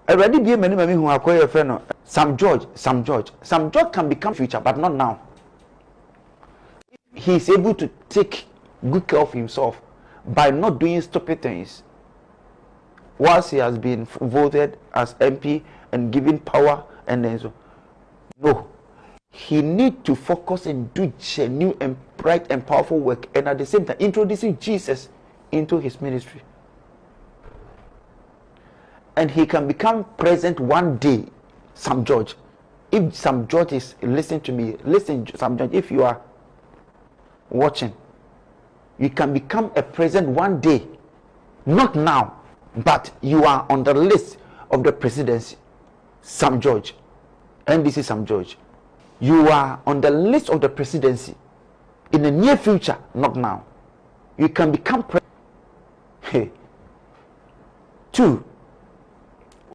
Already be many who are quite a friend. Sam George can become future, but not now. He is able to take good care of himself by not doing stupid things. Once he has been voted as MP and given power, and then so, no, he need to focus and do genuine and bright and powerful work, and at the same time introducing Jesus into his ministry. And he can become president one day. Sam George, if Sam George is listening to me, listen, Sam George, if you are watching, you can become a president one day, not now, but you are on the list of the presidency. Sam George, NDC Sam George, you are on the list of the presidency in the near future, not now. You can become president. Hey. 2,